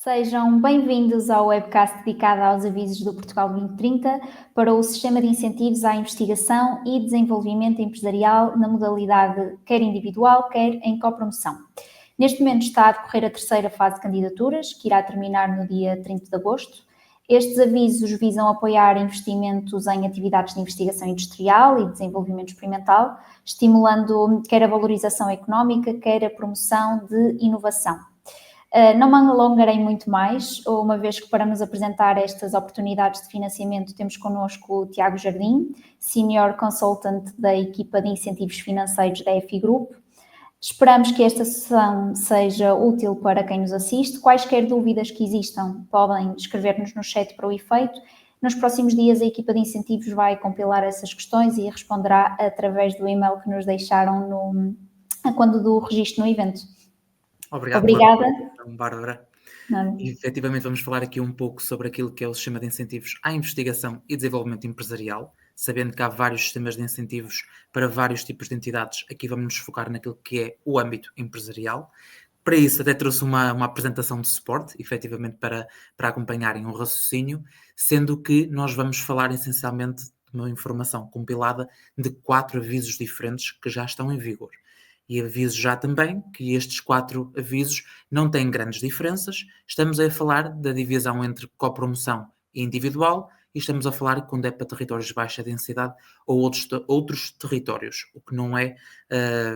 Sejam bem-vindos ao webcast dedicado aos avisos do Portugal 2030 para o Sistema de Incentivos à Investigação e Desenvolvimento Empresarial na modalidade quer individual, quer em copromoção. Neste momento está a decorrer a terceira fase de candidaturas, que irá terminar no dia 30 de agosto. Estes avisos visam apoiar investimentos em atividades de investigação industrial e desenvolvimento experimental, estimulando quer a valorização económica, quer a promoção de inovação. Não me alongarei muito mais, uma vez que para nos apresentar estas oportunidades de financiamento temos connosco o Tiago Jardim, Senior Consultant da equipa de incentivos financeiros da EFI Group. Esperamos que esta sessão seja útil para quem nos assiste. Quaisquer dúvidas que existam podem escrever-nos no chat para o efeito. Nos próximos dias a equipa de incentivos vai compilar essas questões e responderá através do e-mail que nos deixaram quando do registro no evento. Obrigada. Bárbara. E, efetivamente vamos falar aqui um pouco sobre aquilo que é o sistema de incentivos à investigação e desenvolvimento empresarial, sabendo que há vários sistemas de incentivos para vários tipos de entidades. Aqui vamos nos focar naquilo que é o âmbito empresarial. Para isso até trouxe uma apresentação de suporte, efetivamente para acompanharem um raciocínio, sendo que nós vamos falar essencialmente de uma informação compilada de 4 avisos diferentes que já estão em vigor. E aviso já também que estes 4 avisos não têm grandes diferenças. Estamos a falar da divisão entre copromoção e individual e estamos a falar quando é para territórios de baixa densidade ou outros territórios, o que não é,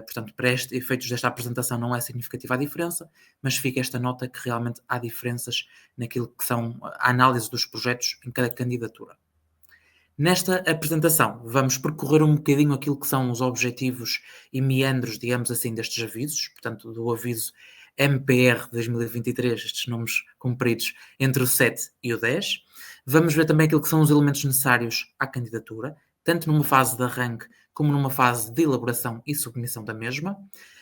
portanto, para efeitos desta apresentação não é significativa a diferença, mas fica esta nota que realmente há diferenças naquilo que são a análise dos projetos em cada candidatura. Nesta apresentação, vamos percorrer um bocadinho aquilo que são os objetivos e meandros, digamos assim, destes avisos, portanto, do aviso MPR 2023, estes nomes compridos, entre o 7 e o 10. Vamos ver também aquilo que são os elementos necessários à candidatura, tanto numa fase de arranque como numa fase de elaboração e submissão da mesma.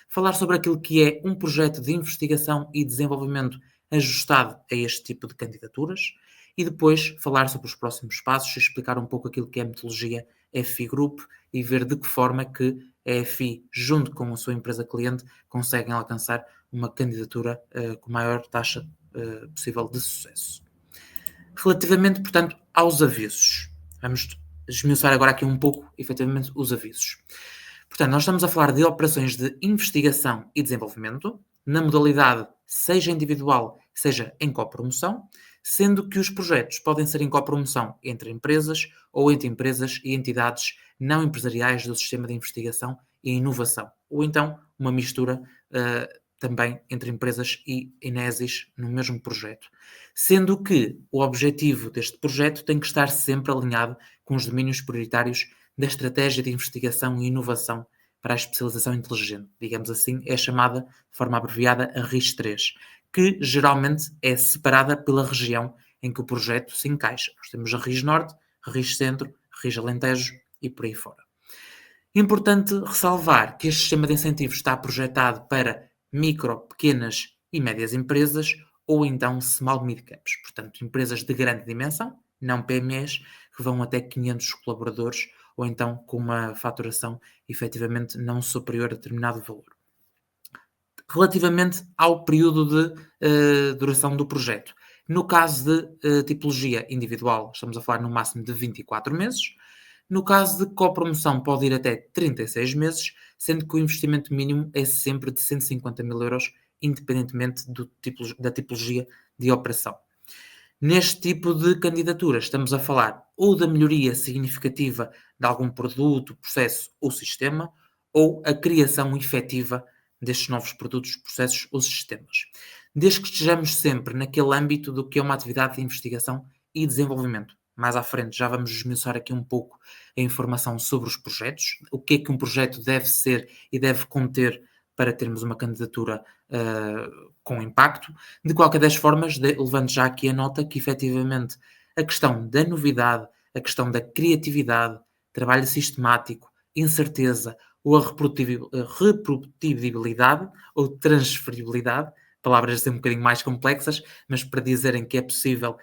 Falar sobre aquilo que é um projeto de investigação e desenvolvimento ajustado a este tipo de candidaturas. E depois falar sobre os próximos passos, explicar um pouco aquilo que é a metodologia EFI Group e ver de que forma que a EFI, junto com a sua empresa cliente, conseguem alcançar uma candidatura com maior taxa possível de sucesso. Relativamente, portanto, aos avisos. Vamos esmiuçar agora aqui um pouco, efetivamente, os avisos. Portanto, nós estamos a falar de operações de investigação e desenvolvimento, na modalidade seja individual, seja em copromoção, sendo que os projetos podem ser em copromoção entre empresas ou entre empresas e entidades não empresariais do sistema de investigação e inovação, ou então uma mistura também entre empresas e INESIs no mesmo projeto. Sendo que o objetivo deste projeto tem que estar sempre alinhado com os domínios prioritários da estratégia de investigação e inovação para a especialização inteligente. Digamos assim, é chamada, de forma abreviada, a RIS3, que geralmente é separada pela região em que o projeto se encaixa. Nós temos a RIS Norte, a RIS Centro, a RIS Alentejo e por aí fora. Importante ressalvar que este sistema de incentivos está projetado para micro, pequenas e médias empresas ou então small mid-caps, portanto, empresas de grande dimensão, não PMEs, que vão até 500 colaboradores ou então com uma faturação efetivamente não superior a determinado valor. Relativamente ao período de duração do projeto, no caso de tipologia individual, estamos a falar no máximo de 24 meses. No caso de copromoção, pode ir até 36 meses, sendo que o investimento mínimo é sempre de 150 mil euros, independentemente da tipologia de operação. Neste tipo de candidatura, estamos a falar ou da melhoria significativa de algum produto, processo ou sistema, ou a criação efetiva destes novos produtos, processos ou sistemas. Desde que estejamos sempre naquele âmbito do que é uma atividade de investigação e desenvolvimento. Mais à frente já vamos esmiuçar aqui um pouco a informação sobre os projetos, o que é que um projeto deve ser e deve conter para termos uma candidatura com impacto. De qualquer das formas, levando já aqui a nota que efetivamente a questão da novidade, a questão da criatividade, trabalho sistemático, incerteza ou a reprodutibilidade ou transferibilidade, palavras assim um bocadinho mais complexas, mas para dizerem que é possível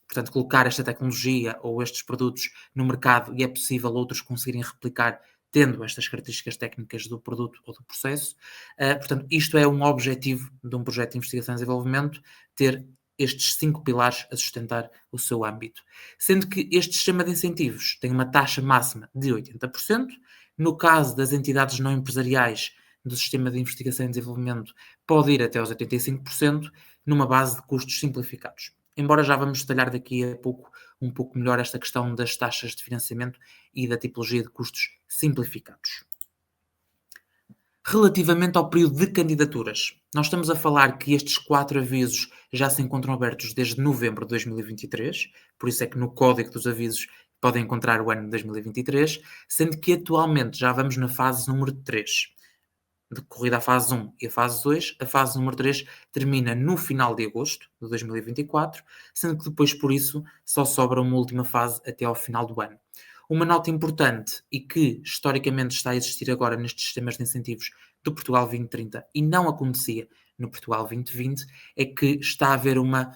portanto, colocar esta tecnologia ou estes produtos no mercado e é possível outros conseguirem replicar tendo estas características técnicas do produto ou do processo. Portanto, isto é um objetivo de um projeto de investigação e desenvolvimento, ter estes 5 pilares a sustentar o seu âmbito. Sendo que este sistema de incentivos tem uma taxa máxima de 80%, no caso das entidades não empresariais do sistema de investigação e desenvolvimento pode ir até aos 85%, numa base de custos simplificados. Embora já vamos detalhar daqui a pouco um pouco melhor esta questão das taxas de financiamento e da tipologia de custos simplificados. Relativamente ao período de candidaturas, nós estamos a falar que estes 4 avisos já se encontram abertos desde novembro de 2023, por isso é que no código dos avisos podem encontrar o ano de 2023, sendo que atualmente já vamos na fase número 3. Decorrida a fase 1 e a fase 2, a fase número 3 termina no final de agosto de 2024, sendo que depois, por isso, só sobra uma última fase até ao final do ano. Uma nota importante e que historicamente está a existir agora nestes sistemas de incentivos do Portugal 2030 e não acontecia no Portugal 2020 é que está a haver uma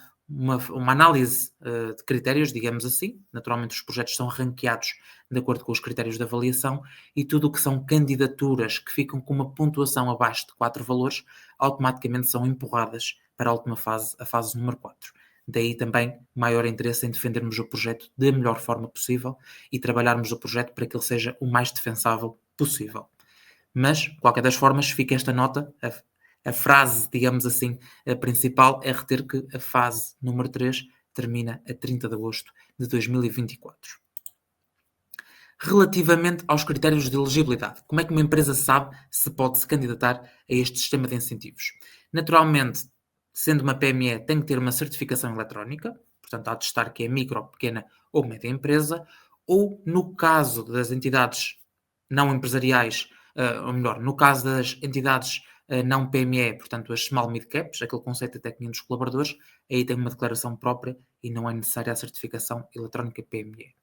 análise de critérios, digamos assim. Naturalmente os projetos são ranqueados de acordo com os critérios de avaliação e tudo o que são candidaturas que ficam com uma pontuação abaixo de 4 valores automaticamente são empurradas para a última fase, a fase número 4. Daí também maior interesse em defendermos o projeto da melhor forma possível e trabalharmos o projeto para que ele seja o mais defensável possível. Mas, de qualquer das formas, fica esta nota, a frase, digamos assim, a principal é reter que a fase número 3 termina a 30 de agosto de 2024. Relativamente aos critérios de elegibilidade, como é que uma empresa sabe se pode se candidatar a este sistema de incentivos? Naturalmente, sendo uma PME, tem que ter uma certificação eletrónica, portanto, há de estar que é micro, pequena ou média empresa, ou no caso das entidades não empresariais, ou melhor, no caso das entidades não PME, portanto, as small mid caps, aquele conceito até 500 colaboradores, aí tem uma declaração própria e não é necessária a certificação eletrónica PME.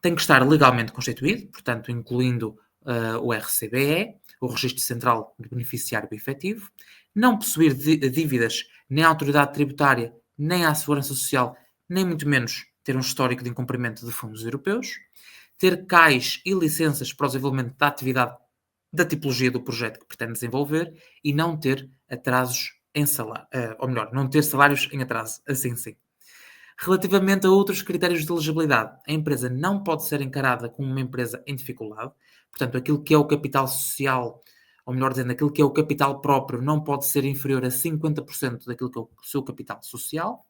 Tem que estar legalmente constituído, portanto, incluindo o RCBE, o Registro Central de Beneficiário Efetivo, não possuir dívidas nem à autoridade tributária, nem à Segurança Social, nem muito menos ter um histórico de incumprimento de fundos europeus, ter CAIs e licenças para o desenvolvimento da atividade da tipologia do projeto que pretende desenvolver e não ter atrasos em salário, ou melhor, não ter salários em atraso, assim sim. Relativamente a outros critérios de elegibilidade, a empresa não pode ser encarada como uma empresa em dificuldade, portanto, aquilo que é o capital social, ou melhor dizendo, aquilo que é o capital próprio não pode ser inferior a 50% daquilo que é o seu capital social.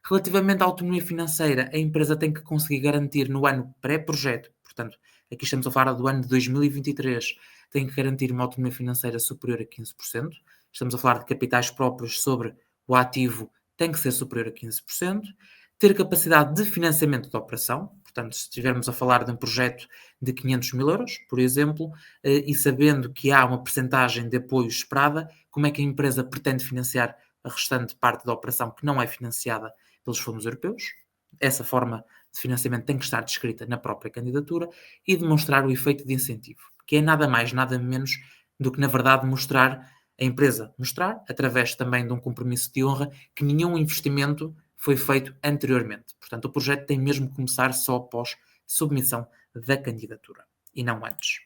Relativamente à autonomia financeira, a empresa tem que conseguir garantir no ano pré-projeto, portanto, aqui estamos a falar do ano de 2023, tem que garantir uma autonomia financeira superior a 15%. Estamos a falar de capitais próprios sobre o ativo, tem que ser superior a 15%. Ter capacidade de financiamento da operação, portanto, se estivermos a falar de um projeto de 500 mil euros, por exemplo, e sabendo que há uma percentagem de apoio esperada, como é que a empresa pretende financiar a restante parte da operação que não é financiada pelos fundos europeus? Essa forma de financiamento tem que estar descrita na própria candidatura e demonstrar o efeito de incentivo, que é nada mais, nada menos do que, na verdade, a empresa mostrar, através também de um compromisso de honra, que nenhum investimento foi feito anteriormente. Portanto, o projeto tem mesmo que começar só após submissão da candidatura e não antes.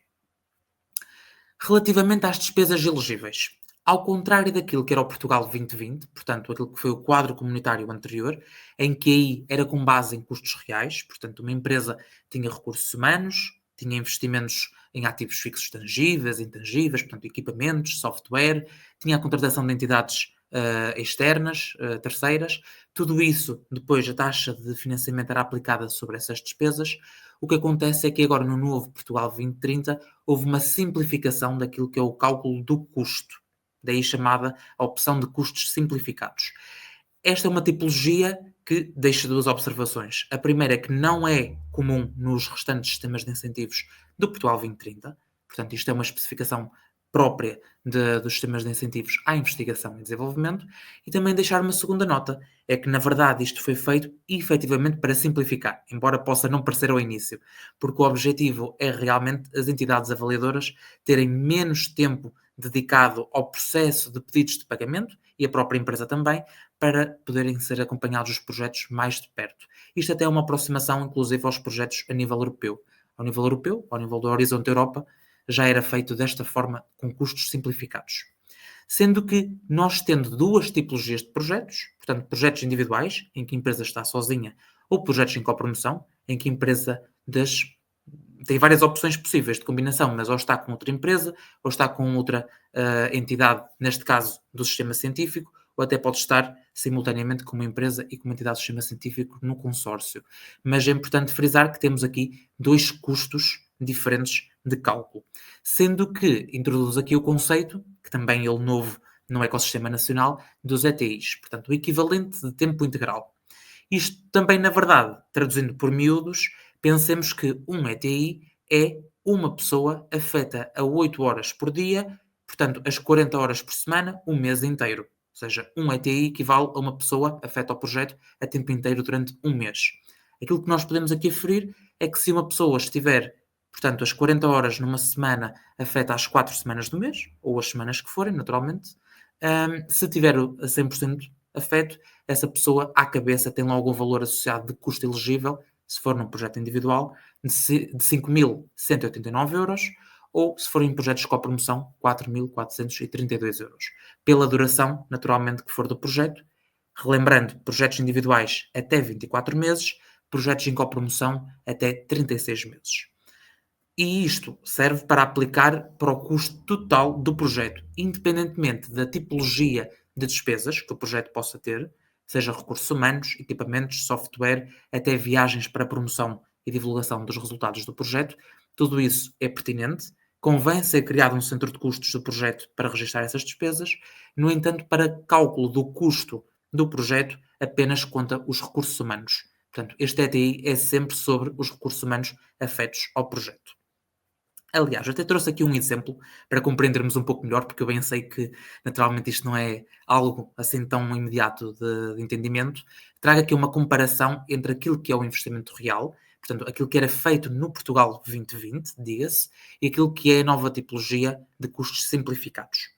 Relativamente às despesas elegíveis, ao contrário daquilo que era o Portugal 2020, portanto, aquilo que foi o quadro comunitário anterior, em que aí era com base em custos reais, portanto, uma empresa tinha recursos humanos, tinha investimentos em ativos fixos tangíveis, intangíveis, portanto, equipamentos, software, tinha a contratação de entidades externas, terceiras, tudo isso, depois a taxa de financiamento era aplicada sobre essas despesas. O que acontece é que agora no novo Portugal 2030 houve uma simplificação daquilo que é o cálculo do custo, daí chamada a opção de custos simplificados. Esta é uma tipologia que deixa duas observações. A primeira é que não é comum nos restantes sistemas de incentivos do Portugal 2030, portanto isto é uma especificação própria dos sistemas de incentivos à investigação e desenvolvimento, e também deixar uma segunda nota, é que na verdade isto foi feito efetivamente para simplificar, embora possa não parecer ao início, porque o objetivo é realmente as entidades avaliadoras terem menos tempo dedicado ao processo de pedidos de pagamento, e a própria empresa também, para poderem ser acompanhados os projetos mais de perto. Isto até é uma aproximação, inclusive, aos projetos a nível europeu. Ao nível europeu, ao nível do Horizonte Europa, já era feito desta forma, com custos simplificados. Sendo que nós tendo duas tipologias de projetos, portanto, projetos individuais, em que a empresa está sozinha, ou projetos em copromoção, em que a empresa tem várias opções possíveis de combinação, mas ou está com outra empresa, ou está com outra entidade, neste caso do sistema científico, ou até pode estar simultaneamente com uma empresa e com uma entidade do sistema científico no consórcio. Mas é importante frisar que temos aqui dois custos diferentes de cálculo. Sendo que introduz aqui o conceito, que também ele novo no ecossistema nacional, dos ETIs, portanto, o equivalente de tempo integral. Isto também, na verdade, traduzindo por miúdos, pensemos que um ETI é uma pessoa afeta a 8 horas por dia, portanto, as 40 horas por semana, um mês inteiro. Ou seja, um ETI equivale a uma pessoa afeta ao projeto a tempo inteiro durante um mês. Aquilo que nós podemos aqui aferir é que se uma pessoa estiver, portanto, as 40 horas numa semana afeta as 4 semanas do mês, ou as semanas que forem, naturalmente, se tiver a 100% afeto, essa pessoa, à cabeça, tem logo um valor associado de custo elegível, se for num projeto individual, de 5.189 euros, ou se for em projetos de copromoção, 4.432 euros. Pela duração, naturalmente, que for do projeto, relembrando, projetos individuais até 24 meses, projetos em copromoção até 36 meses. E isto serve para aplicar para o custo total do projeto, independentemente da tipologia de despesas que o projeto possa ter, seja recursos humanos, equipamentos, software, até viagens para promoção e divulgação dos resultados do projeto. Tudo isso é pertinente. Convém ser criado um centro de custos do projeto para registrar essas despesas. No entanto, para cálculo do custo do projeto, apenas conta os recursos humanos. Portanto, este ETI é sempre sobre os recursos humanos afetos ao projeto. Aliás, eu até trouxe aqui um exemplo para compreendermos um pouco melhor, porque eu bem sei que naturalmente isto não é algo assim tão imediato de entendimento. Trago aqui uma comparação entre aquilo que é o investimento real, portanto, aquilo que era feito no Portugal 2020, diga-se, e aquilo que é a nova tipologia de custos simplificados.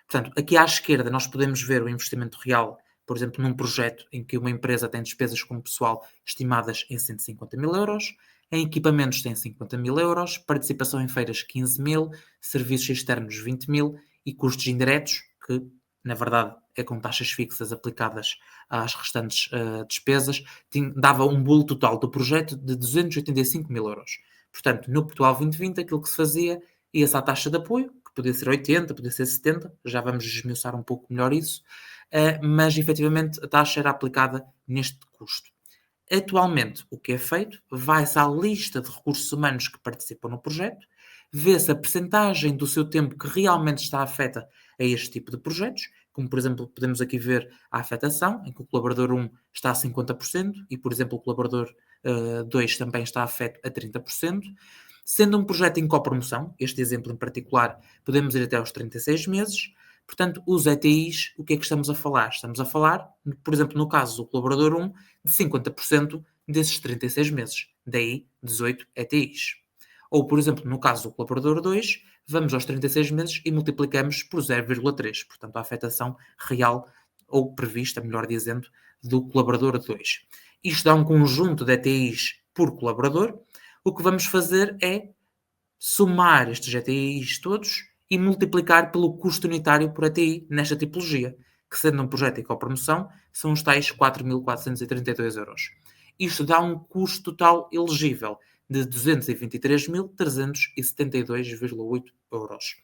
Portanto, aqui à esquerda nós podemos ver o investimento real, por exemplo, num projeto em que uma empresa tem despesas com pessoal estimadas em 150 mil euros, em equipamentos tem 50 mil euros, participação em feiras 15 mil, serviços externos 20 mil e custos indiretos, que na verdade é com taxas fixas aplicadas às restantes despesas, dava um bolo total do projeto de 285 mil euros. Portanto, no Portugal 2020 aquilo que se fazia ia-se à taxa de apoio, que podia ser 80, podia ser 70, já vamos desmiuçar um pouco melhor isso, mas efetivamente a taxa era aplicada neste custo. Atualmente, o que é feito? Vai-se à lista de recursos humanos que participam no projeto, vê-se a percentagem do seu tempo que realmente está afeta a este tipo de projetos, como por exemplo podemos aqui ver a afetação, em que o colaborador 1 está a 50% e, por exemplo, o colaborador 2 também está afeto a 30%. Sendo um projeto em copromoção, este exemplo em particular, podemos ir até aos 36 meses. Portanto, os ETIs, o que é que estamos a falar? Estamos a falar, por exemplo, no caso do colaborador 1, de 50% desses 36 meses. Daí, 18 ETIs. Ou, por exemplo, no caso do colaborador 2, vamos aos 36 meses e multiplicamos por 0,3. Portanto, a afetação real, ou prevista, melhor dizendo, do colaborador 2. Isto dá um conjunto de ETIs por colaborador. O que vamos fazer é somar estes ETIs todos e multiplicar pelo custo unitário por ETI nesta tipologia, que sendo um projeto em copromoção, são os tais 4.432 euros. Isto dá um custo total elegível de 223.372,8 euros.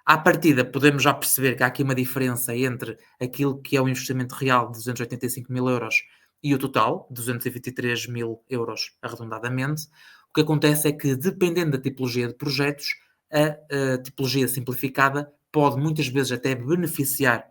À partida, podemos já perceber que há aqui uma diferença entre aquilo que é o investimento real de 285 mil euros e o total, 223 mil euros arredondadamente. O que acontece é que, dependendo da tipologia de projetos, a tipologia simplificada pode muitas vezes até beneficiar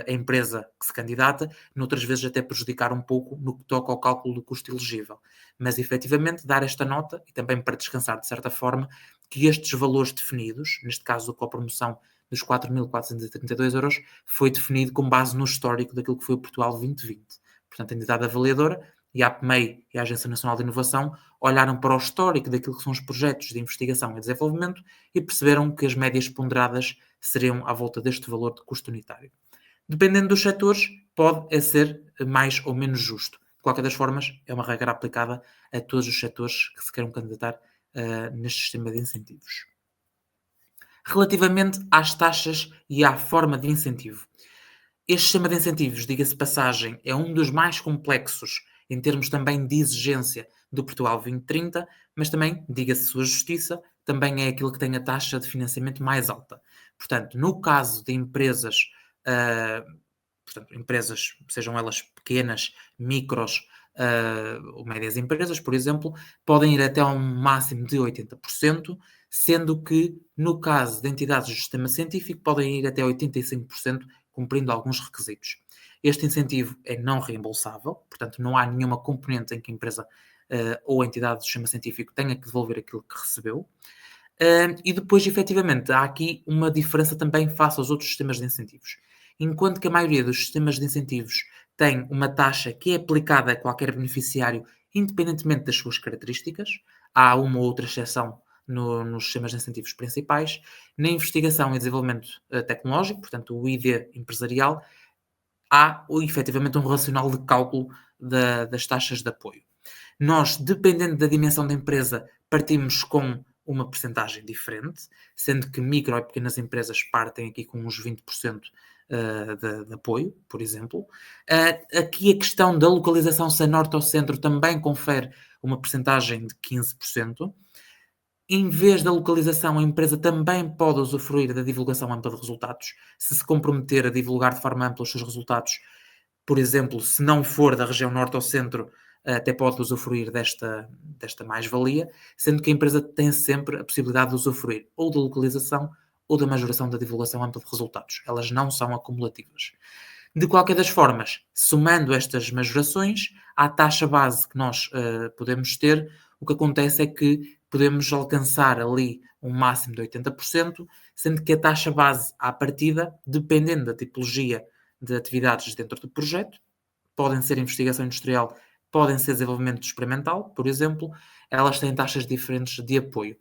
a empresa que se candidata, noutras vezes até prejudicar um pouco no que toca ao cálculo do custo elegível. Mas, efetivamente, dar esta nota, e também para descansar de certa forma, que estes valores definidos, neste caso a copromoção dos 4.432 euros, foi definido com base no histórico daquilo que foi o Portugal 2020. Portanto, a entidade avaliadora e a APMEI e a Agência Nacional de Inovação olharam para o histórico daquilo que são os projetos de investigação e desenvolvimento e perceberam que as médias ponderadas seriam à volta deste valor de custo unitário. Dependendo dos setores, pode ser mais ou menos justo. De qualquer das formas, é uma regra aplicada a todos os setores que se queiram candidatar neste sistema de incentivos. Relativamente às taxas e à forma de incentivo. Este sistema de incentivos, diga-se de passagem, é um dos mais complexos em termos também de exigência do Portugal 2030, mas também, diga-se sua justiça, também é aquele que tem a taxa de financiamento mais alta. Portanto, no caso de empresas, empresas, sejam elas pequenas, micros ou médias empresas, por exemplo, podem ir até um máximo de 80%, sendo que, no caso de entidades do sistema científico, podem ir até 85%, cumprindo alguns requisitos. Este incentivo é não reembolsável, portanto, não há nenhuma componente em que a empresa ou a entidade do sistema científico tenha que devolver aquilo que recebeu. E depois, efetivamente, há aqui uma diferença também face aos outros sistemas de incentivos. Enquanto que a maioria dos sistemas de incentivos tem uma taxa que é aplicada a qualquer beneficiário, independentemente das suas características, há uma ou outra exceção nos sistemas de incentivos principais. Na investigação e desenvolvimento tecnológico, portanto o ID empresarial, há efetivamente um racional de cálculo das taxas de apoio. Nós, dependendo da dimensão da empresa, partimos com uma percentagem diferente, sendo que micro e pequenas empresas partem aqui com uns 20% de apoio, por exemplo. Aqui a questão da localização, se é norte ou centro, também confere uma percentagem de 15%. Em vez da localização, a empresa também pode usufruir da divulgação ampla de resultados, se comprometer a divulgar de forma ampla os seus resultados. Por exemplo, se não for da região norte ou centro, até pode usufruir desta mais-valia, sendo que a empresa tem sempre a possibilidade de usufruir ou da localização ou da majoração da divulgação ampla de resultados. Elas não são acumulativas. De qualquer das formas, somando estas majorações à taxa base que nós podemos ter, o que acontece é que podemos alcançar ali um máximo de 80%, sendo que a taxa base à partida, dependendo da tipologia de atividades dentro do projeto, podem ser investigação industrial, podem ser desenvolvimento experimental, por exemplo, elas têm taxas diferentes de apoio.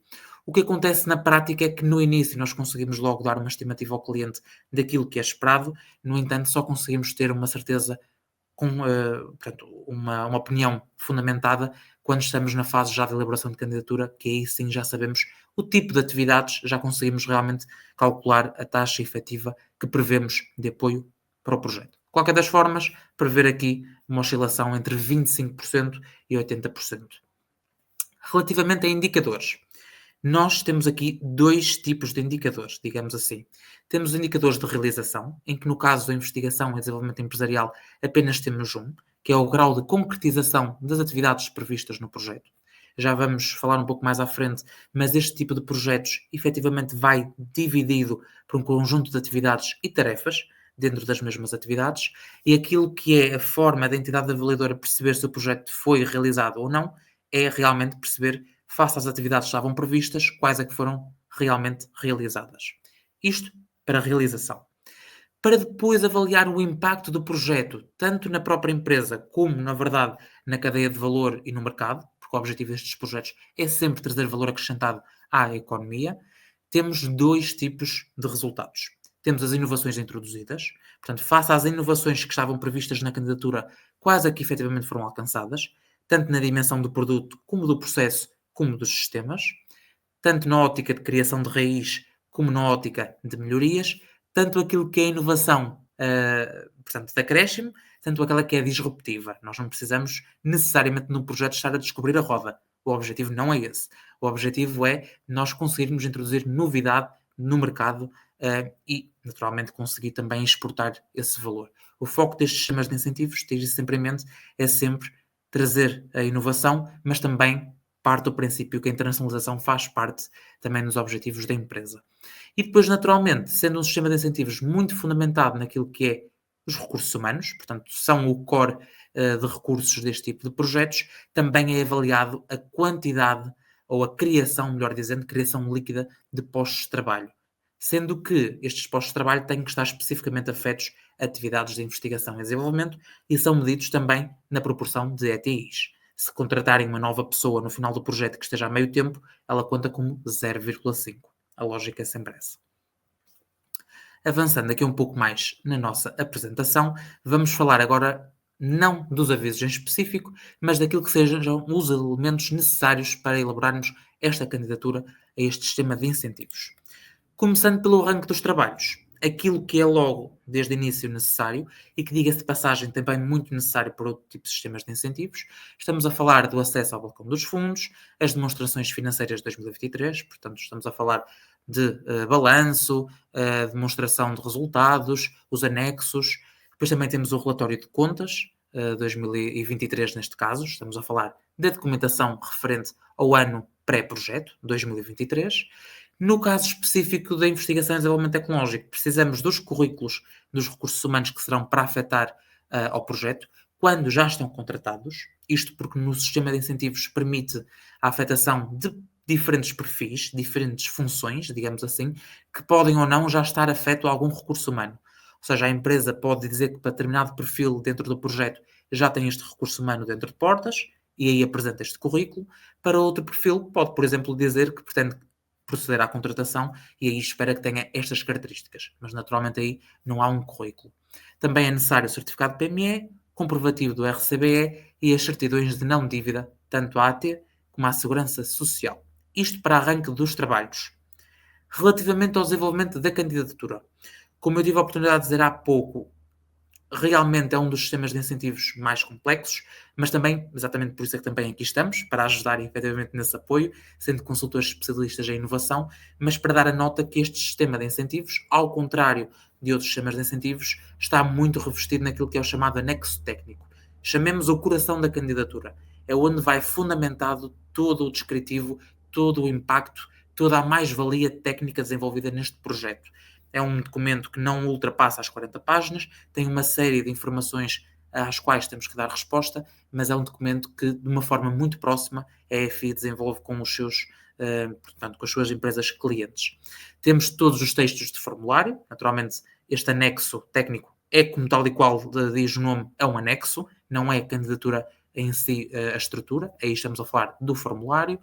O que acontece na prática é que no início nós conseguimos logo dar uma estimativa ao cliente daquilo que é esperado, no entanto só conseguimos ter uma certeza com portanto, uma opinião fundamentada quando estamos na fase já de elaboração de candidatura, que aí sim já sabemos o tipo de atividades, já conseguimos realmente calcular a taxa efetiva que prevemos de apoio para o projeto. De qualquer das formas, prever aqui uma oscilação entre 25% e 80%. Relativamente a indicadores, nós temos aqui dois tipos de indicadores, digamos assim. Temos indicadores de realização, em que no caso da investigação e desenvolvimento empresarial apenas temos um, que é o grau de concretização das atividades previstas no projeto. Já vamos falar um pouco mais à frente, mas este tipo de projetos efetivamente vai dividido por um conjunto de atividades e tarefas dentro das mesmas atividades, e aquilo que é a forma da entidade avaliadora perceber se o projeto foi realizado ou não, é realmente perceber, face às atividades que estavam previstas, quais é que foram realmente realizadas. Isto para a realização. Para depois avaliar o impacto do projeto, tanto na própria empresa como, na verdade, na cadeia de valor e no mercado, porque o objetivo destes projetos é sempre trazer valor acrescentado à economia, temos dois tipos de resultados. Temos as inovações introduzidas, portanto, face às inovações que estavam previstas na candidatura, quais é que efetivamente foram alcançadas, tanto na dimensão do produto, como do processo, como dos sistemas, tanto na ótica de criação de raiz, como na ótica de melhorias, tanto aquilo que é inovação, portanto, de acréscimo, tanto aquela que é disruptiva. Nós não precisamos necessariamente num projeto estar a descobrir a roda. O objetivo não é esse. O objetivo é nós conseguirmos introduzir novidade no mercado e, naturalmente, conseguir também exportar esse valor. O foco destes sistemas de incentivos, ter isso sempre em mente, é sempre trazer a inovação, mas também parte do princípio que a internacionalização faz parte também nos objetivos da empresa. E depois, naturalmente, sendo um sistema de incentivos muito fundamentado naquilo que é os recursos humanos, portanto, são o core de recursos deste tipo de projetos, também é avaliado a quantidade ou a criação, melhor dizendo, criação líquida de postos de trabalho. Sendo que estes postos de trabalho têm que estar especificamente afetos a atividades de investigação e desenvolvimento e são medidos também na proporção de ETIs. Se contratarem uma nova pessoa no final do projeto que esteja a meio tempo, ela conta como 0,5. A lógica é sempre essa. Avançando aqui um pouco mais na nossa apresentação, vamos falar agora não dos avisos em específico, mas daquilo que sejam os elementos necessários para elaborarmos esta candidatura a este sistema de incentivos. Começando pelo arranque dos trabalhos. Aquilo que é logo, desde o início, necessário e que, diga-se de passagem, também muito necessário para outro tipo de sistemas de incentivos. Estamos a falar do acesso ao balcão dos fundos, as demonstrações financeiras de 2023, portanto, estamos a falar de balanço, demonstração de resultados, os anexos. Depois também temos o relatório de contas, 2023 neste caso, estamos a falar da documentação referente ao ano pré-projeto, 2023. No caso específico da investigação e desenvolvimento tecnológico, precisamos dos currículos dos recursos humanos que serão para afetar ao projeto, quando já estão contratados, isto porque no sistema de incentivos permite a afetação de diferentes perfis, diferentes funções, digamos assim, que podem ou não já estar afeto a algum recurso humano. Ou seja, a empresa pode dizer que para determinado perfil dentro do projeto já tem este recurso humano dentro de portas, e aí apresenta este currículo. Para outro perfil, pode, por exemplo, dizer que pretende proceder à contratação e aí espera que tenha estas características. Mas, naturalmente, aí não há um currículo. Também é necessário o certificado de PME, comprovativo do RCBE e as certidões de não dívida, tanto à AT como à Segurança Social. Isto para arranque dos trabalhos. Relativamente ao desenvolvimento da candidatura, como eu tive a oportunidade de dizer há pouco, realmente é um dos sistemas de incentivos mais complexos, mas também, exatamente por isso é que também aqui estamos, para ajudar efetivamente nesse apoio, sendo consultores especialistas em inovação, mas para dar a nota que este sistema de incentivos, ao contrário de outros sistemas de incentivos, está muito revestido naquilo que é o chamado anexo técnico. Chamemos o coração da candidatura. É onde vai fundamentado todo o descritivo, todo o impacto, toda a mais-valia técnica desenvolvida neste projeto. É um documento que não ultrapassa as 40 páginas, tem uma série de informações às quais temos que dar resposta, mas é um documento que, de uma forma muito próxima, a EFI desenvolve com os seus, portanto, com as suas empresas clientes. Temos todos os textos de formulário, naturalmente este anexo técnico é como tal e qual diz o nome, é um anexo, não é a candidatura em si a estrutura, aí estamos a falar do formulário.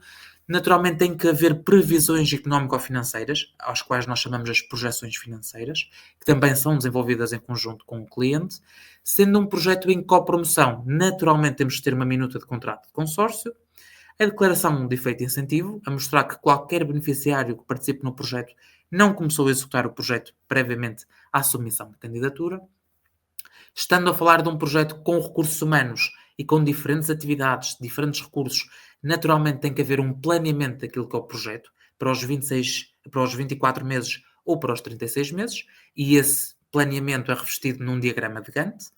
Naturalmente tem que haver previsões económico-financeiras, às quais nós chamamos as projeções financeiras, que também são desenvolvidas em conjunto com o cliente. Sendo um projeto em copromoção, naturalmente temos que ter uma minuta de contrato de consórcio, a declaração de efeito de incentivo, a mostrar que qualquer beneficiário que participe no projeto não começou a executar o projeto previamente à submissão de candidatura. Estando a falar de um projeto com recursos humanos e com diferentes atividades, diferentes recursos, naturalmente tem que haver um planeamento daquilo que é o projeto para os 26, para os 24 meses ou para os 36 meses, e esse planeamento é revestido num diagrama de Gantt.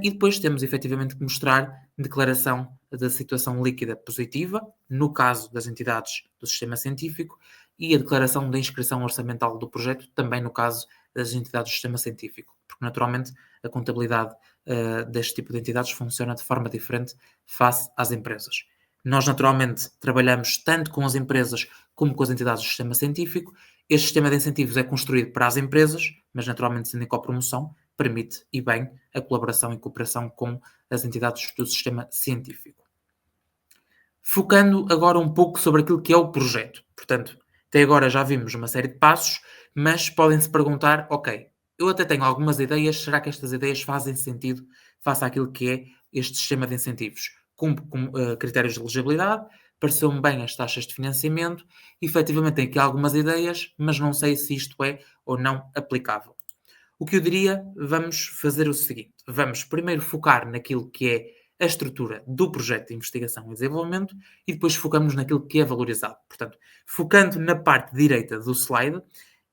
E depois temos efetivamente que mostrar declaração da situação líquida positiva, no caso das entidades do sistema científico, e a declaração da inscrição orçamental do projeto, também no caso das entidades do sistema científico, porque naturalmente a contabilidade deste tipo de entidades funciona de forma diferente face às empresas. Nós naturalmente trabalhamos tanto com as empresas como com as entidades do sistema científico. Este sistema de incentivos é construído para as empresas, mas naturalmente sendo em copromoção, permite e bem a colaboração e cooperação com as entidades do sistema científico. Focando agora um pouco sobre aquilo que é o projeto. Portanto, até agora já vimos uma série de passos, mas podem-se perguntar, ok, eu até tenho algumas ideias, será que estas ideias fazem sentido face àquilo que é este sistema de incentivos? Cumpre com critérios de elegibilidade, pareceu-me bem as taxas de financiamento, efetivamente tenho aqui algumas ideias, mas não sei se isto é ou não aplicável. O que eu diria, vamos fazer o seguinte, vamos primeiro focar naquilo que é a estrutura do projeto de investigação e desenvolvimento e depois focamos naquilo que é valorizado. Portanto, focando na parte direita do slide,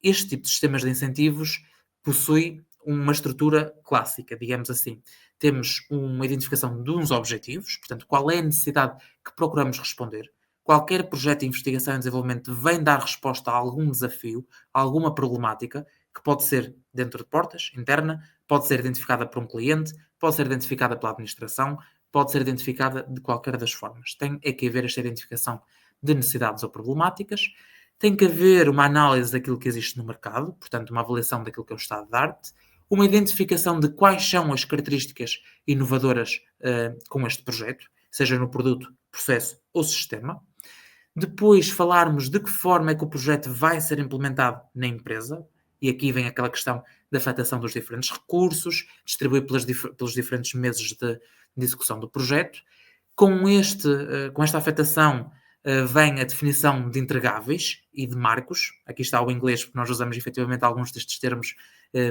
este tipo de sistemas de incentivos possui uma estrutura clássica, digamos assim. Temos uma identificação de uns objetivos, portanto, qual é a necessidade que procuramos responder. Qualquer projeto de investigação e desenvolvimento vem dar resposta a algum desafio, a alguma problemática, que pode ser dentro de portas, interna, pode ser identificada por um cliente, pode ser identificada pela administração, pode ser identificada de qualquer das formas. Tem que haver esta identificação de necessidades ou problemáticas. Tem que haver uma análise daquilo que existe no mercado, portanto, uma avaliação daquilo que é o estado de arte, uma identificação de quais são as características inovadoras com este projeto, seja no produto, processo ou sistema. Depois falarmos de que forma é que o projeto vai ser implementado na empresa, e aqui vem aquela questão da afetação dos diferentes recursos, distribuir pelos diferentes meses de execução do projeto. Com esta afetação, vem a definição de entregáveis e de marcos. Aqui está o inglês, porque nós usamos efetivamente alguns destes termos,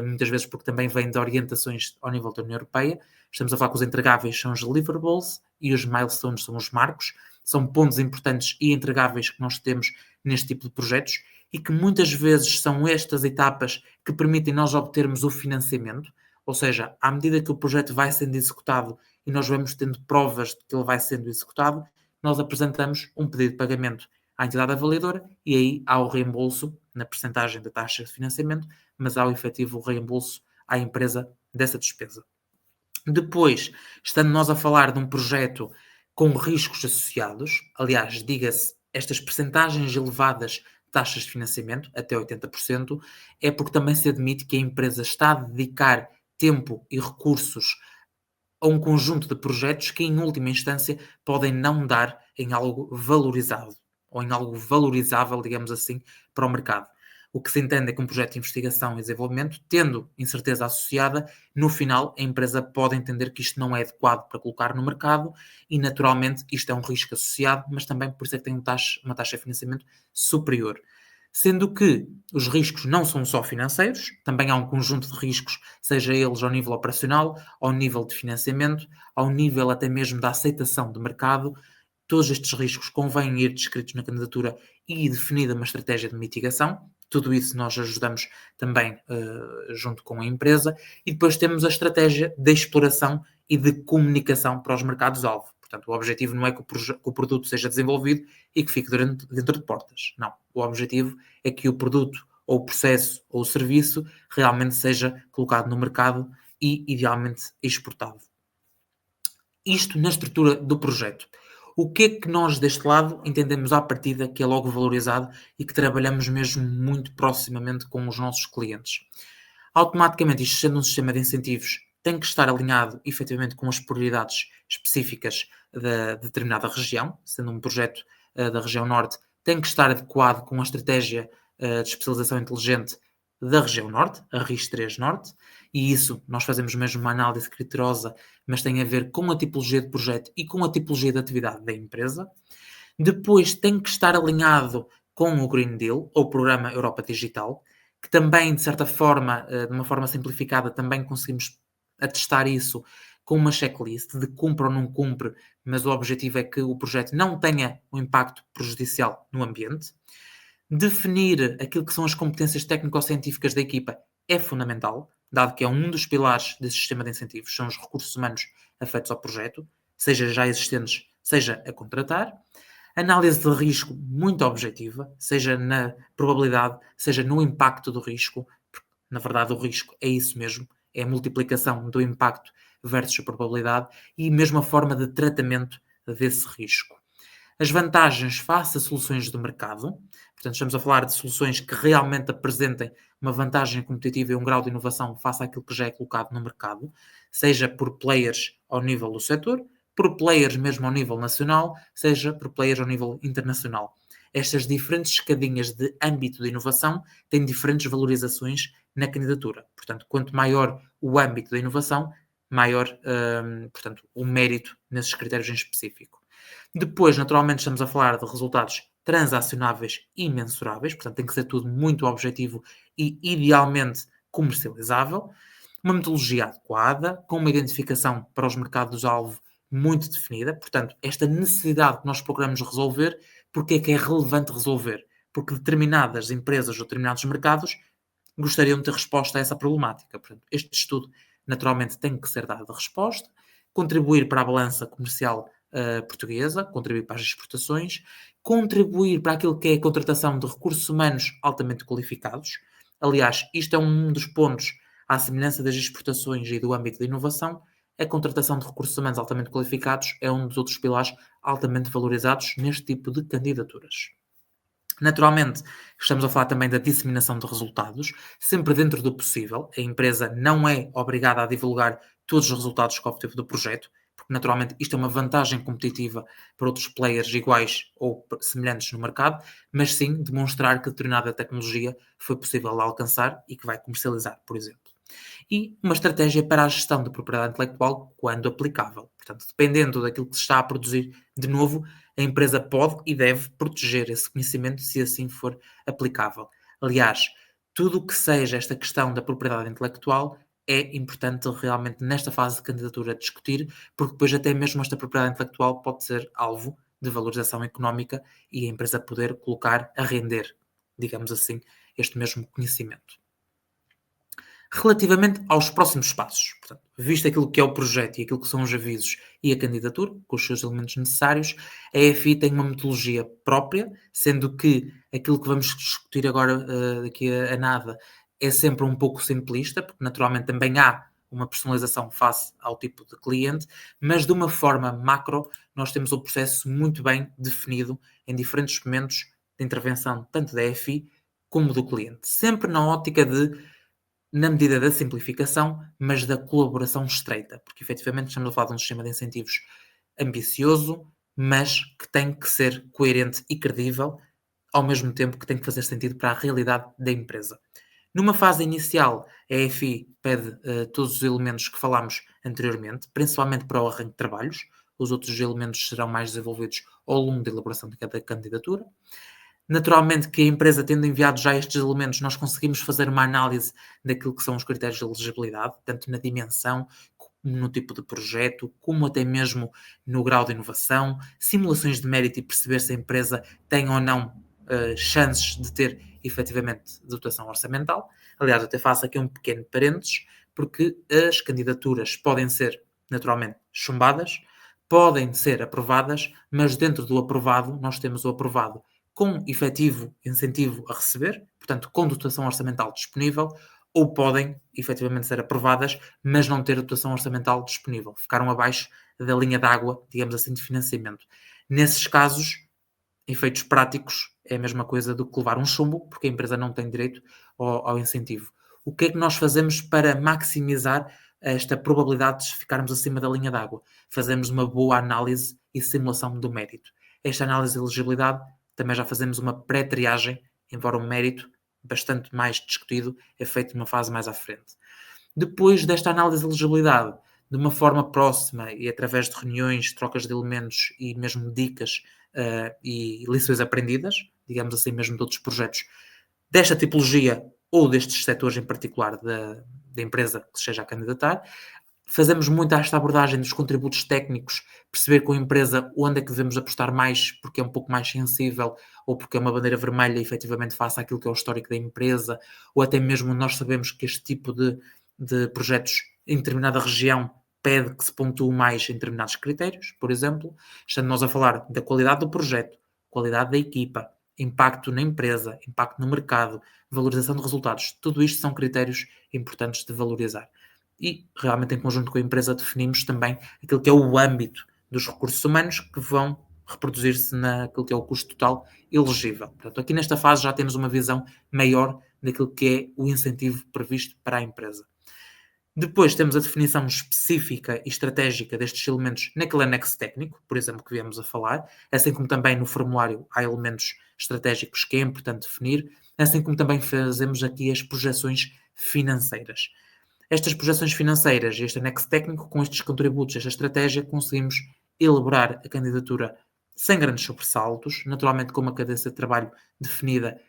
muitas vezes porque também vêm de orientações ao nível da União Europeia. Estamos a falar que os entregáveis são os deliverables e os milestones são os marcos. São pontos importantes e entregáveis que nós temos neste tipo de projetos e que muitas vezes são estas etapas que permitem nós obtermos o financiamento. Ou seja, à medida que o projeto vai sendo executado e nós vamos tendo provas de que ele vai sendo executado, nós apresentamos um pedido de pagamento à entidade avaliadora e aí há o reembolso na percentagem da taxa de financiamento, mas há o efetivo reembolso à empresa dessa despesa. Depois, estando nós a falar de um projeto com riscos associados, aliás, diga-se, estas percentagens elevadas de taxas de financiamento, até 80%, é porque também se admite que a empresa está a dedicar tempo e recursos a um conjunto de projetos que, em última instância, podem não dar em algo valorizado ou em algo valorizável, digamos assim, para o mercado. O que se entende é que um projeto de investigação e desenvolvimento, tendo incerteza associada, no final a empresa pode entender que isto não é adequado para colocar no mercado e, naturalmente, isto é um risco associado, mas também por isso é que tem uma taxa de financiamento superior. Sendo que os riscos não são só financeiros, também há um conjunto de riscos, seja eles ao nível operacional, ao nível de financiamento, ao nível até mesmo da aceitação de mercado. Todos estes riscos convém ir descritos na candidatura e definida uma estratégia de mitigação. Tudo isso nós ajudamos também junto com a empresa. E depois temos a estratégia de exploração e de comunicação para os mercados-alvo. Portanto, o objetivo não é que o produto seja desenvolvido e que fique dentro de portas. Não. O objetivo é que o produto, ou o processo, ou o serviço realmente seja colocado no mercado e, idealmente, exportado. Isto na estrutura do projeto. O que é que nós, deste lado, entendemos à partida que é logo valorizado e que trabalhamos mesmo muito proximamente com os nossos clientes? Automaticamente, isto sendo um sistema de incentivos, tem que estar alinhado, efetivamente, com as prioridades específicas de determinada região. Sendo um projeto da região norte, tem que estar adequado com a estratégia de especialização inteligente da região norte, a RIS3 Norte, e isso nós fazemos mesmo uma análise criteriosa, mas tem a ver com a tipologia de projeto e com a tipologia de atividade da empresa. Depois tem que estar alinhado com o Green Deal, ou Programa Europa Digital, que também, de certa forma, de uma forma simplificada, também conseguimos atestar isso com uma checklist de cumpre ou não cumpre, mas o objetivo é que o projeto não tenha um impacto prejudicial no ambiente. Definir aquilo que são as competências técnico-científicas da equipa é fundamental, dado que é um dos pilares desse sistema de incentivos, são os recursos humanos afetos ao projeto, seja já existentes, seja a contratar. Análise de risco muito objetiva, seja na probabilidade, seja no impacto do risco, porque, na verdade, o risco é isso mesmo, é a multiplicação do impacto versus a probabilidade e mesmo a forma de tratamento desse risco. As vantagens face a soluções do mercado, portanto, estamos a falar de soluções que realmente apresentem uma vantagem competitiva e um grau de inovação face àquilo que já é colocado no mercado, seja por players ao nível do setor, por players mesmo ao nível nacional, seja por players ao nível internacional. Estas diferentes escadinhas de âmbito de inovação têm diferentes valorizações na candidatura. Portanto, quanto maior o âmbito da inovação, maior, portanto, o mérito nesses critérios em específico. Depois, naturalmente, estamos a falar de resultados transacionáveis e mensuráveis, portanto, tem que ser tudo muito objetivo e, idealmente, comercializável. Uma metodologia adequada, com uma identificação para os mercados-alvo muito definida. Portanto, esta necessidade que nós procuramos resolver, porque é que é relevante resolver? Porque determinadas empresas ou determinados mercados gostariam de ter resposta a essa problemática. Portanto, este estudo, naturalmente, tem que ser dado a resposta, contribuir para a balança comercial portuguesa, contribuir para as exportações, contribuir para aquilo que é a contratação de recursos humanos altamente qualificados. Aliás, isto é um dos pontos, à semelhança das exportações e do âmbito da inovação, a contratação de recursos humanos altamente qualificados é um dos outros pilares altamente valorizados neste tipo de candidaturas. Naturalmente, estamos a falar também da disseminação de resultados, sempre dentro do possível. A empresa não é obrigada a divulgar todos os resultados que obteve do projeto, porque naturalmente isto é uma vantagem competitiva para outros players iguais ou semelhantes no mercado, mas sim demonstrar que determinada tecnologia foi possível alcançar e que vai comercializar, por exemplo. e uma estratégia para a gestão de propriedade intelectual quando aplicável. Portanto, dependendo daquilo que se está a produzir de novo, a empresa pode e deve proteger esse conhecimento se assim for aplicável. Aliás, tudo o que seja esta questão da propriedade intelectual é importante realmente nesta fase de candidatura discutir, porque depois até mesmo esta propriedade intelectual pode ser alvo de valorização económica e a empresa poder colocar a render, digamos assim, este mesmo conhecimento. Relativamente aos próximos passos, portanto, visto aquilo que é o projeto e aquilo que são os avisos e a candidatura, com os seus elementos necessários, a EFI tem uma metodologia própria, sendo que aquilo que vamos discutir agora daqui a nada é sempre um pouco simplista, porque naturalmente também há uma personalização face ao tipo de cliente, mas de uma forma macro nós temos o processo muito bem definido em diferentes momentos de intervenção, tanto da EFI como do cliente, sempre na ótica de na medida da simplificação, mas da colaboração estreita, porque efetivamente estamos a falar de um sistema de incentivos ambicioso, mas que tem que ser coerente e credível, ao mesmo tempo que tem que fazer sentido para a realidade da empresa. Numa fase inicial, a EFI pede todos os elementos que falámos anteriormente, principalmente para o arranque de trabalhos. Os outros elementos serão mais desenvolvidos ao longo da elaboração de cada candidatura. Naturalmente que a empresa, tendo enviado já estes elementos, nós conseguimos fazer uma análise daquilo que são os critérios de elegibilidade, tanto na dimensão, no tipo de projeto, como até mesmo no grau de inovação, simulações de mérito e perceber se a empresa tem ou não chances de ter efetivamente dotação orçamental. Aliás, até faço aqui um pequeno parênteses, porque as candidaturas podem ser naturalmente chumbadas, podem ser aprovadas, mas dentro do aprovado nós temos o aprovado com efetivo incentivo a receber, portanto, com dotação orçamental disponível, ou podem efetivamente ser aprovadas, mas não ter dotação orçamental disponível. Ficaram abaixo da linha d'água, digamos assim, de financiamento. Nesses casos, efeitos práticos é a mesma coisa do que levar um chumbo, porque a empresa não tem direito ao incentivo. O que é que nós fazemos para maximizar esta probabilidade de ficarmos acima da linha d'água? Fazemos uma boa análise e simulação do mérito. Esta análise de elegibilidade também já fazemos uma pré-triagem, embora o mérito, bastante mais discutido, é feito numa fase mais à frente. Depois desta análise de elegibilidade, de uma forma próxima e através de reuniões, trocas de elementos e mesmo dicas e lições aprendidas, digamos assim mesmo de outros projetos, desta tipologia ou destes setores em particular da empresa que se esteja a candidatar, fazemos muito esta abordagem dos contributos técnicos, perceber com a empresa onde é que devemos apostar mais, porque é um pouco mais sensível, ou porque é uma bandeira vermelha, efetivamente, face àquilo que é o histórico da empresa, ou até mesmo nós sabemos que este tipo de projetos em determinada região pede que se pontue mais em determinados critérios, por exemplo, estando nós a falar da qualidade do projeto, qualidade da equipa, impacto na empresa, impacto no mercado, valorização de resultados, tudo isto são critérios importantes de valorizar. E realmente em conjunto com a empresa definimos também aquilo que é o âmbito dos recursos humanos que vão reproduzir-se naquilo que é o custo total elegível. Portanto, aqui nesta fase já temos uma visão maior daquilo que é o incentivo previsto para a empresa. Depois temos a definição específica e estratégica destes elementos naquele anexo técnico, por exemplo, que viemos a falar, assim como também no formulário há elementos estratégicos que é importante definir, assim como também fazemos aqui as projeções financeiras. Estas projeções financeiras e este anexo técnico, com estes contributos, esta estratégia, conseguimos elaborar a candidatura sem grandes sobressaltos, naturalmente com uma cadência de trabalho definida,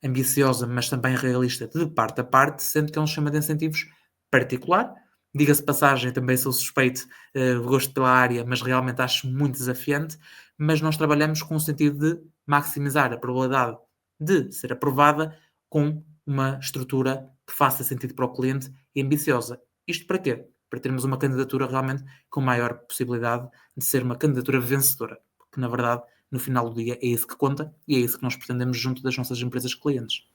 ambiciosa, mas também realista de parte a parte, sendo que é um sistema de incentivos particular. Diga-se passagem, também sou suspeito, gosto pela área, mas realmente acho muito desafiante, mas nós trabalhamos com o sentido de maximizar a probabilidade de ser aprovada com uma estrutura que faça sentido para o cliente e ambiciosa. Isto para quê? Para termos uma candidatura realmente com maior possibilidade de ser uma candidatura vencedora. Porque, na verdade, no final do dia é isso que conta e é isso que nós pretendemos junto das nossas empresas clientes.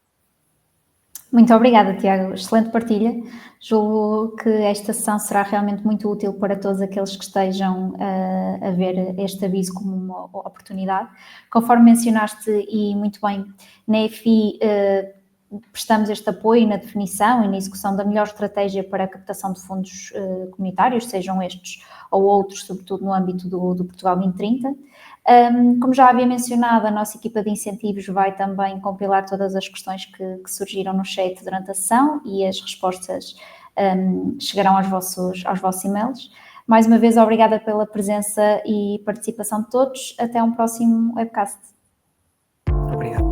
Muito obrigada, Tiago. Excelente partilha. Julgo que esta sessão será realmente muito útil para todos aqueles que estejam a ver este aviso como uma oportunidade. Conforme mencionaste, e muito bem, na EFI prestamos este apoio na definição e na execução da melhor estratégia para a captação de fundos comunitários, sejam estes ou outros, sobretudo no âmbito do Portugal 2030. Como já havia mencionado, a nossa equipa de incentivos vai também compilar todas as questões que surgiram no chat durante a sessão e as respostas chegarão aos vossos e-mails. Mais uma vez, obrigada pela presença e participação de todos. Até um próximo webcast. Obrigado.